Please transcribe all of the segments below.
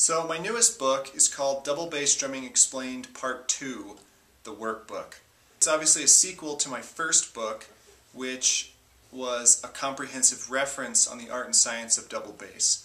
So my newest book is called Double Bass Drumming Explained Part 2, the Workbook. It's obviously a sequel to my first book, which was a comprehensive reference on the art and science of double bass.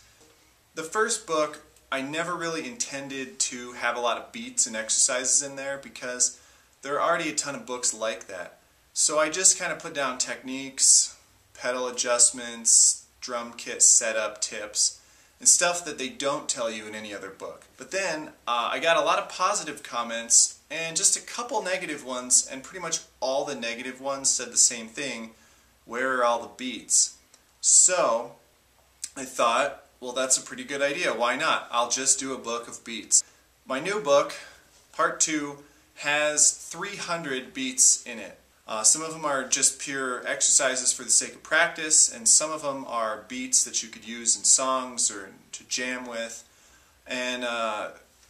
The first book, I never really intended to have a lot of beats and exercises in there because there are already a ton of books like that. So I just kind of put down techniques, pedal adjustments, drum kit setup tips, and stuff that they don't tell you in any other book. But then I got a lot of positive comments and just a couple negative ones, and pretty much all the negative ones said the same thing: where are all the beats? So I thought, well, that's a pretty good idea. Why not? I'll just do a book of beats. My new book, Part 2, has 300 beats in it. Some of them are just pure exercises for the sake of practice, and some of them are beats that you could use in songs or to jam with. And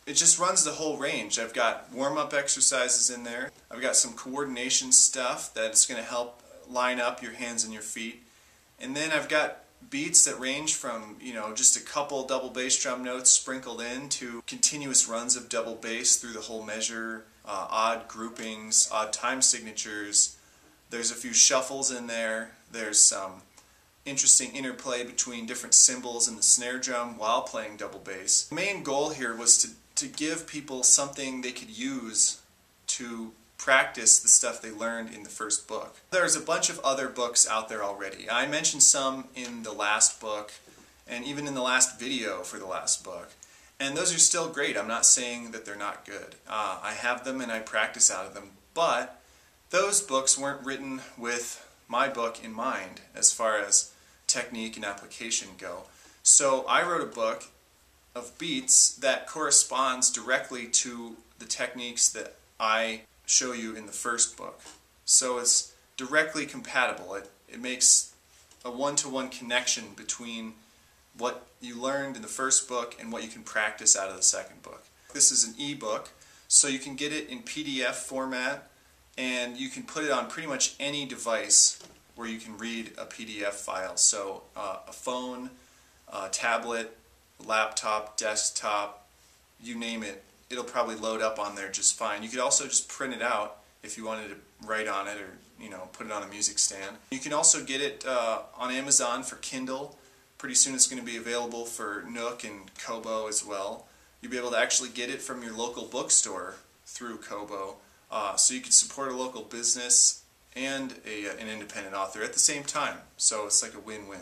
it just runs the whole range. I've got warm-up exercises in there. I've got some coordination stuff that's going to help line up your hands and your feet. And then I've got beats that range from, just a couple double bass drum notes sprinkled in to continuous runs of double bass through the whole measure, odd groupings, odd time signatures. There's a few shuffles in there. There's some interesting interplay between different cymbals in the snare drum while playing double bass. The main goal here was to give people something they could use to practice the stuff they learned in the first book. There's a bunch of other books out there already. I mentioned some in the last book and even in the last video for the last book. And those are still great. I'm not saying that they're not good. I have them and I practice out of them, but those books weren't written with my book in mind as far as technique and application go. So I wrote a book of beats that corresponds directly to the techniques that I show you in the first book. So it's directly compatible. It makes a one-to-one connection between what you learned in the first book and what you can practice out of the second book. This is an e-book, so you can get it in PDF format, and you can put it on pretty much any device where you can read a PDF file. So a phone, a tablet, laptop, desktop, you name it, it'll probably load up on there just fine. You could also just print it out if you wanted to write on it, or put it on a music stand. You can also get it on Amazon for Kindle. Pretty soon it's going to be available for Nook and Kobo as well. You'll be able to actually get it from your local bookstore through Kobo, so you can support a local business and an independent author at the same time. So it's like a win-win.